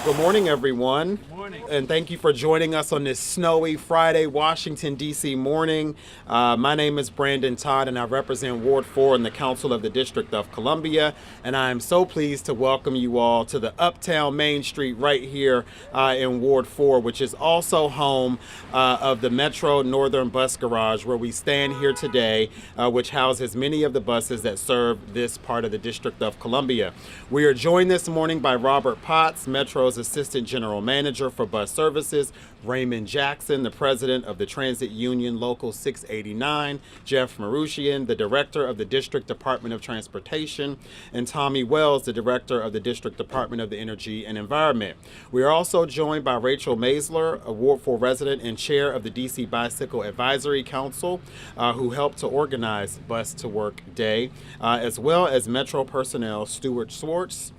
Good morning, everyone. Good morning. And thank you for joining us on this snowy Friday, Washington, D.C. morning. My name is Brandon Todd, and I represent Ward 4 in the Council of the District of Columbia. And I am so pleased to welcome you all to the Uptown Main Street right here in Ward 4, which is also home of the Metro Northern Bus Garage, where we stand here today, which houses many of the buses that serve this part of the District of Columbia. We are joined this morning by Robert Potts, Metro's Assistant General Manager for Bus Services, Raymond Jackson, the President of the Transit Union Local 689, Jeff Marushian, the Director of the District Department of Transportation, and Tommy Wells, the Director of the District Department of the Energy and Environment. We are also joined by Rachel Maisler, a Ward 4 resident and Chair of the DC Bicycle Advisory Council, who helped to organize Bus to Work Day, as well as Metro personnel Stuart Swartz,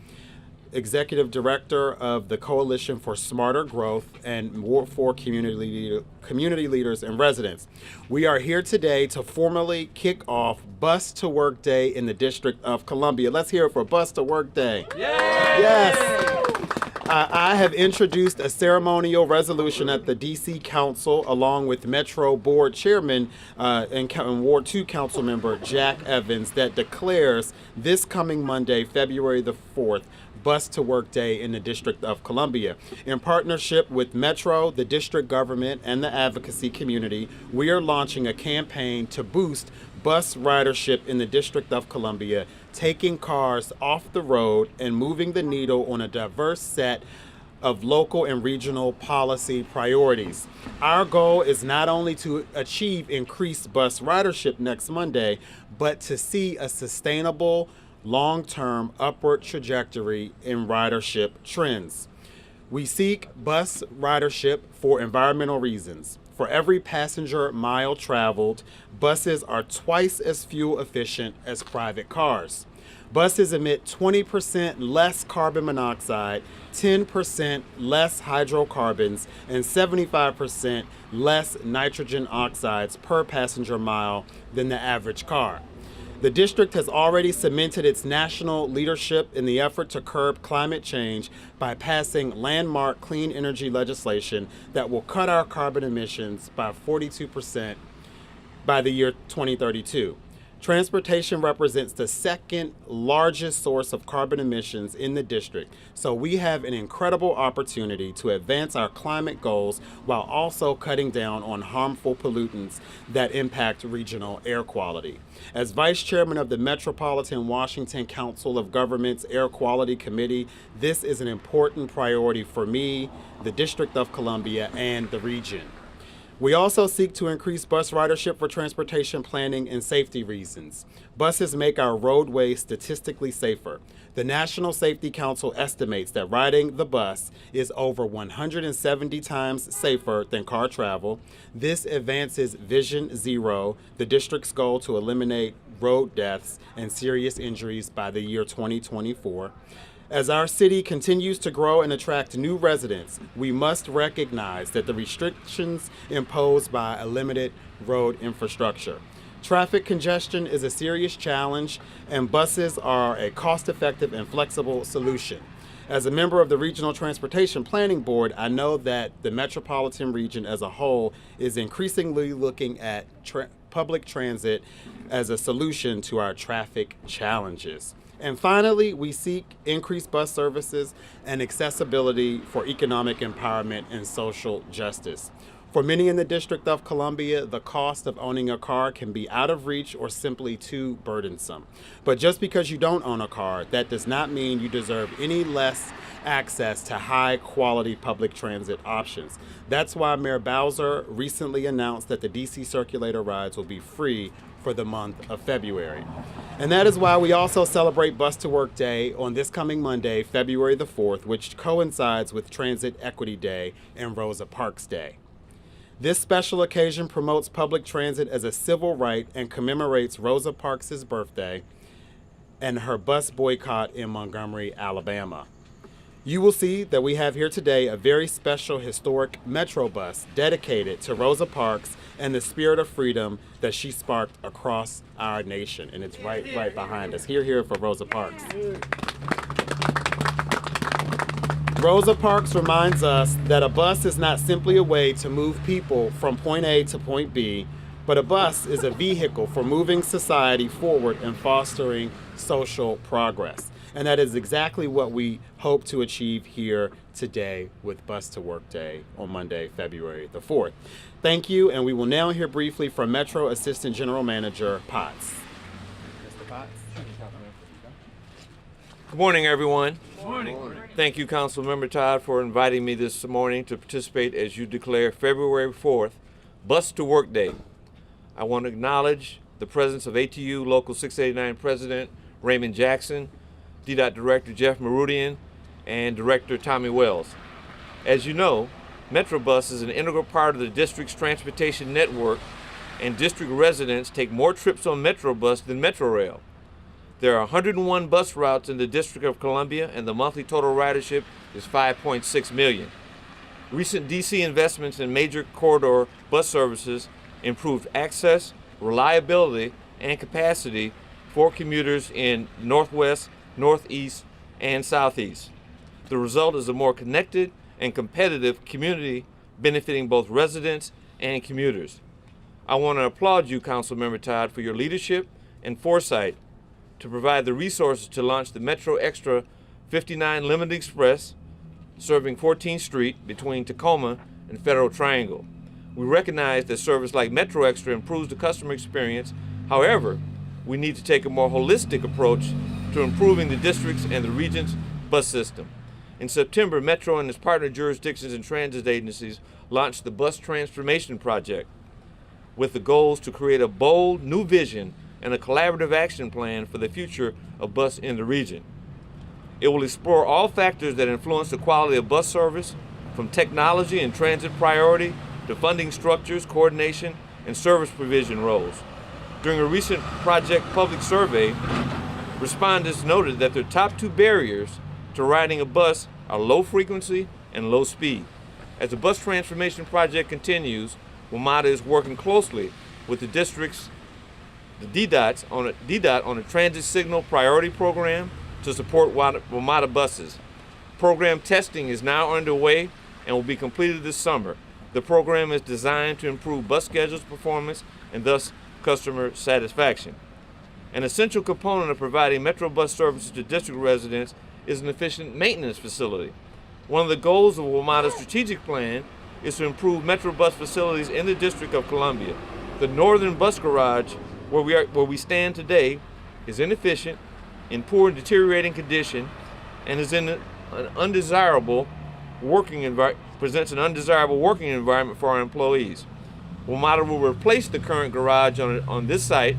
Executive Director of the Coalition for Smarter Growth, and Ward 4 community leaders and residents. We are here today to formally kick off Bus to Work Day in the District of Columbia. Let's hear it for Bus to Work Day. Yay! Yes! I have introduced a ceremonial resolution at the D.C. Council along with Metro Board Chairman and Ward 2 Councilmember Jack Evans that declares this coming Monday, February the 4th, Bus to Work Day in the District of Columbia. In partnership with Metro, the district government, and the advocacy community, we are launching a campaign to boost bus ridership in the District of Columbia, taking cars off the road and moving the needle on a diverse set of local and regional policy priorities. Our goal is not only to achieve increased bus ridership next Monday, but to see a sustainable, long-term upward trajectory in ridership trends. We seek bus ridership for environmental reasons. For every passenger mile traveled, buses are twice as fuel efficient as private cars. Buses emit 20% less carbon monoxide, 10% less hydrocarbons, and 75% less nitrogen oxides per passenger mile than the average car. The district has already cemented its national leadership in the effort to curb climate change by passing landmark clean energy legislation that will cut our carbon emissions by 42% by the year 2032. Transportation represents the second largest source of carbon emissions in the district, so we have an incredible opportunity to advance our climate goals while also cutting down on harmful pollutants that impact regional air quality. As Vice Chairman of the Metropolitan Washington Council of Governments Air Quality Committee, this is an important priority for me, the District of Columbia, and the region. We also seek to increase bus ridership for transportation planning and safety reasons. Buses make our roadways statistically safer. The National Safety Council estimates that riding the bus is over 170 times safer than car travel. This advances Vision Zero, the district's goal to eliminate road deaths and serious injuries by the year 2024. As our city continues to grow and attract new residents, we must recognize that the restrictions imposed by a limited road infrastructure. Traffic congestion is a serious challenge, and buses are a cost-effective and flexible solution. As a member of the Regional Transportation Planning Board, I know that the metropolitan region as a whole is increasingly looking at public transit as a solution to our traffic challenges. And finally, we seek increased bus services and accessibility for economic empowerment and social justice. For many in the District of Columbia, the cost of owning a car can be out of reach or simply too burdensome. But just because you don't own a car, that does not mean you deserve any less access to high-quality public transit options. That's why Mayor Bowser recently announced that the DC Circulator rides will be free for the month of February. And that is why we also celebrate Bus to Work Day on this coming Monday, February the 4th, which coincides with Transit Equity Day and Rosa Parks Day. This special occasion promotes public transit as a civil right and commemorates Rosa Parks' birthday and her bus boycott in Montgomery, Alabama. You will see that we have here today a very special historic Metro bus dedicated to Rosa Parks and the spirit of freedom that she sparked across our nation. And it's right behind us. Here for Rosa Parks. Rosa Parks reminds us that a bus is not simply a way to move people from point A to point B, but a bus is a vehicle for moving society forward and fostering social progress. And that is exactly what we hope to achieve here today with Bus to Work Day on Monday, February the 4th. Thank you, and we will now hear briefly from Metro Assistant General Manager Potts. Mr. Potts. Good morning, everyone. Good morning. Thank you, Councilmember Todd, for inviting me this morning to participate as you declare February 4th, Bus to Work Day. I want to acknowledge the presence of ATU Local 689 President Raymond Jackson, DDOT Director Jeff Meridian, and Director Tommy Wells. As you know, Metrobus is an integral part of the district's transportation network, and district residents take more trips on Metrobus than Metrorail. There are 101 bus routes in the District of Columbia, and the monthly total ridership is 5.6 million. Recent DC investments in major corridor bus services improved access, reliability, and capacity for commuters in Northwest, Northeast, and Southeast. The result is a more connected and competitive community benefiting both residents and commuters. I want to applaud you, Councilmember Todd, for your leadership and foresight to provide the resources to launch the Metro Extra 59 Limited Express serving 14th Street between Tacoma and Federal Triangle. We recognize that service like Metro Extra improves the customer experience. However, we need to take a more holistic approach to improving the district's and the region's bus system. In September, Metro and its partner jurisdictions and transit agencies launched the Bus Transformation Project with the goals to create a bold new vision and a collaborative action plan for the future of bus in the region. It will explore all factors that influence the quality of bus service, from technology and transit priority to funding structures, coordination, and service provision roles. During a recent project public survey, respondents noted that their top two barriers to riding a bus are low frequency and low speed. As the Bus Transformation Project continues, WMATA is working closely with the district's DDOT on a transit signal priority program to support WMATA buses. Program testing is now underway and will be completed this summer. The program is designed to improve bus schedules performance and thus customer satisfaction. An essential component of providing Metro bus services to district residents is an efficient maintenance facility. One of the goals of WMATA's strategic plan is to improve Metro bus facilities in the District of Columbia. The northern bus garage where we stand today is inefficient, in poor and deteriorating condition, and is in an undesirable presents an undesirable working environment for our employees. WMATA will replace the current garage on this site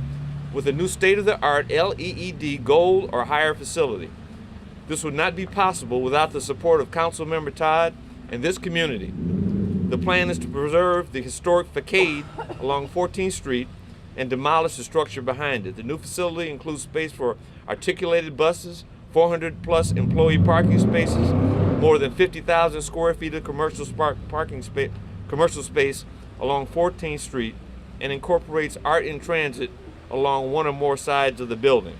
with a new state-of-the-art LEED gold or higher facility. This would not be possible without the support of Councilmember Todd and this community. The plan is to preserve the historic facade along 14th Street and demolish the structure behind it. The new facility includes space for articulated buses, 400 plus employee parking spaces, more than 50,000 square feet of commercial space along 14th Street, and incorporates art in transit along one or more sides of the building.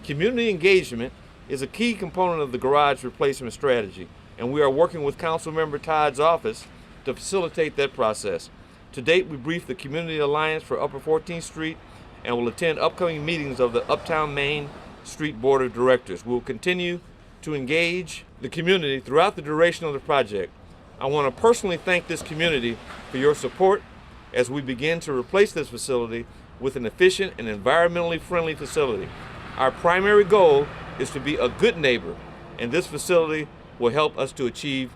Community engagement is a key component of the garage replacement strategy, and we are working with Councilmember Todd's office to facilitate that process. To date, we briefed the Community Alliance for Upper 14th Street and will attend upcoming meetings of the Uptown Main Street Board of Directors. We will continue to engage the community throughout the duration of the project. I want to personally thank this community for your support as we begin to replace this facility with an efficient and environmentally friendly facility. Our primary goal is to be a good neighbor, and this facility will help us to achieve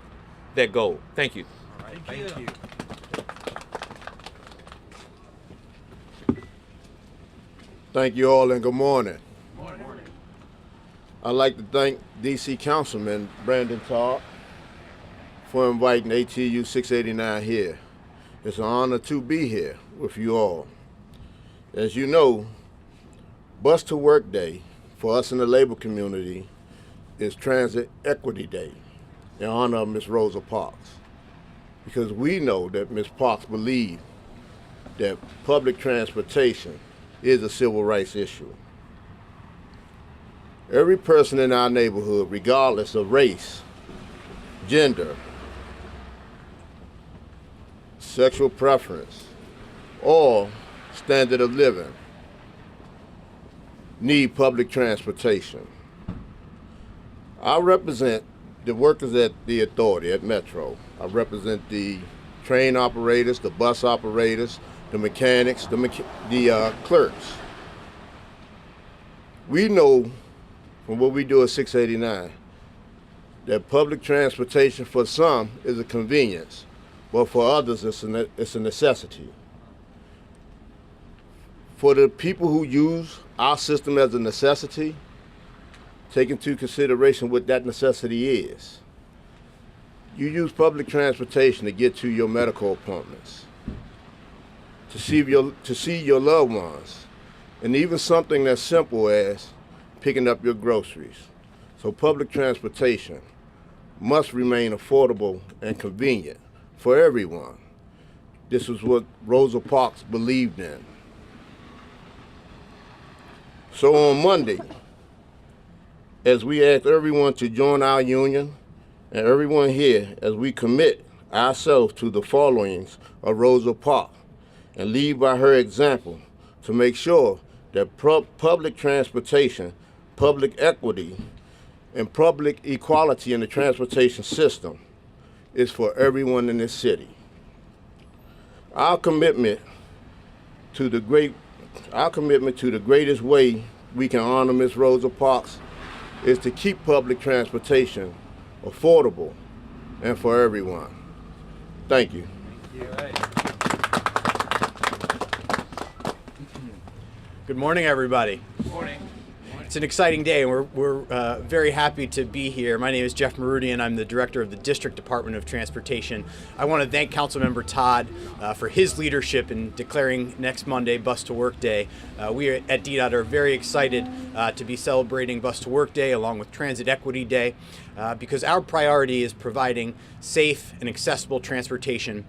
that goal. Thank you. All right, thank you. Thank you all and good morning. Good morning. I'd like to thank DC Councilman Brandon Todd for inviting ATU 689 here. It's an honor to be here with you all. As you know, Bus to Work Day for us in the labor community is Transit Equity Day in honor of Ms. Rosa Parks. Because we know that Ms. Parks believed that public transportation is a civil rights issue. Every person in our neighborhood, regardless of race, gender, sexual preference, or standard of living need public transportation. I represent the workers at the authority at Metro. I represent the train operators, the bus operators, the mechanics, the clerks. We know from what we do at 689 that public transportation for some is a convenience, but for others it's a necessity. For the people who use our system as a necessity, take into consideration what that necessity is. You use public transportation to get to your medical appointments, to see your loved ones, and even something as simple as picking up your groceries. So public transportation must remain affordable and convenient for everyone. This is what Rosa Parks believed in. So on Monday, as we ask everyone to join our union, and everyone here as we commit ourselves to the followings of Rosa Parks and lead by her example to make sure that public transportation, public equity, and public equality in the transportation system is for everyone in this city. Our commitment to the greatest way we can honor Ms. Rosa Parks is to keep public transportation affordable and for everyone. Thank you. Good morning, everybody. Good morning. It's an exciting day, and we're very happy to be here. My name is Jeff Marudian. I'm the director of the District Department of Transportation. I want to thank Councilmember Todd for his leadership in declaring next Monday Bus to Work Day. We at DDOT are very excited to be celebrating Bus to Work Day along with Transit Equity Day because our priority is providing safe and accessible transportation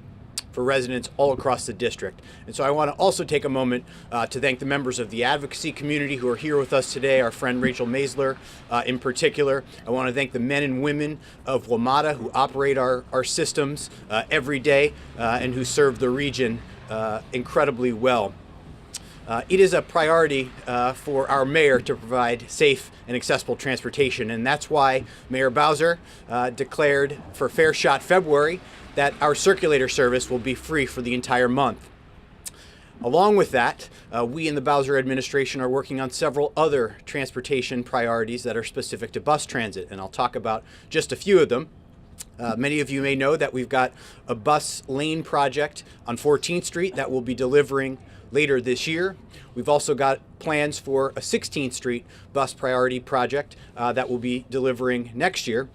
for residents all across the district. And so I want to also take a moment to thank the members of the advocacy community who are here with us today, our friend Rachel Maisler in particular. I want to thank the men and women of WMATA who operate our systems every day and who serve the region incredibly well. It is a priority for our mayor to provide safe and accessible transportation, and that's why Mayor Bowser declared for Fair Shot February that our circulator service will be free for the entire month. Along with that, we in the Bowser administration are working on several other transportation priorities that are specific to bus transit, and I'll talk about just a few of them. Many of you may know that we've got a bus lane project on 14th Street that will be delivering later this year. We've also got plans for a 16th Street bus priority project that will be delivering next year.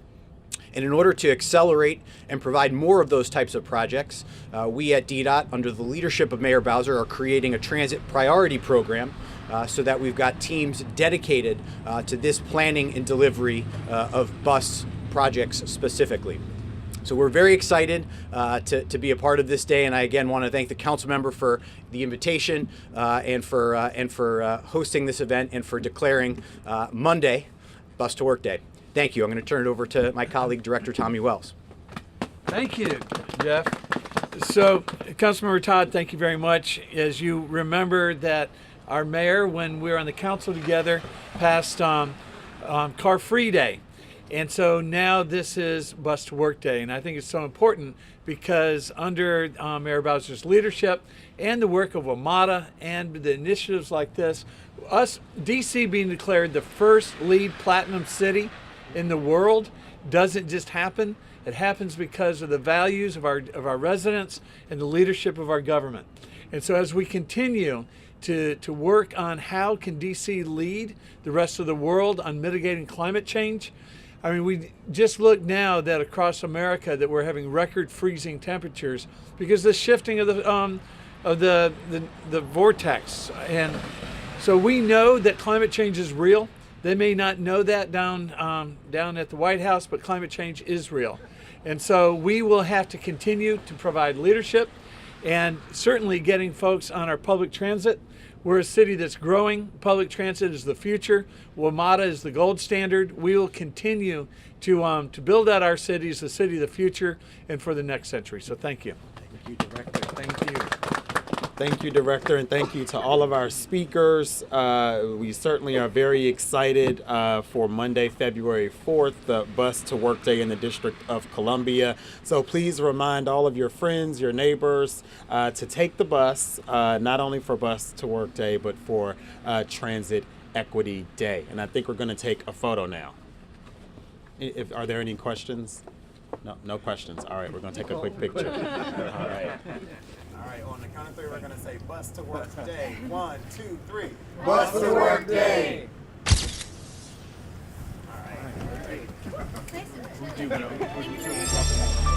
And in order to accelerate and provide more of those types of projects, we at DDOT, under the leadership of Mayor Bowser, are creating a transit priority program so that we've got teams dedicated to this planning and delivery of bus projects specifically. So we're very excited to be a part of this day, and I again want to thank the council member for the invitation and for hosting this event and for declaring Monday Bus to Work Day. Thank you. I'm going to turn it over to my colleague, Director Tommy Wells. Thank you, Jeff. So, Councilmember Todd, thank you very much. As you remember that our mayor, when we were on the council together, passed Car Free Day. And so now this is Bus to Work Day. And I think it's so important because under Mayor Bowser's leadership and the work of WMATA and the initiatives like this, us, DC being declared the first LEED Platinum city in the world doesn't just happen. It happens because of the values of our residents and the leadership of our government. And so as we continue to work on how can DC lead the rest of the world on mitigating climate change, I mean, we just look now that across America that we're having record freezing temperatures because of the shifting of the vortex. And so we know that climate change is real. They may not know that down at the White House, but climate change is real. And so we will have to continue to provide leadership and certainly getting folks on our public transit. We're a city that's growing. Public transit is the future. WMATA is the gold standard. We will continue to build out our city as the city of the future and for the next century. So thank you. Thank you, Director. Thank you. Thank you, Director, and thank you to all of our speakers. We certainly are very excited for Monday, February 4th, the Bus to Work Day in the District of Columbia. So please remind all of your friends, your neighbors, to take the bus, not only for Bus to Work Day, but for Transit Equity Day. And I think we're going to take a photo now. Are there any questions? No questions. All right, we're going to take a quick picture. All right. All right, on the count of three, we're going to say Bus to Work Day. 1, 2, 3. Bus to Work Day. All right.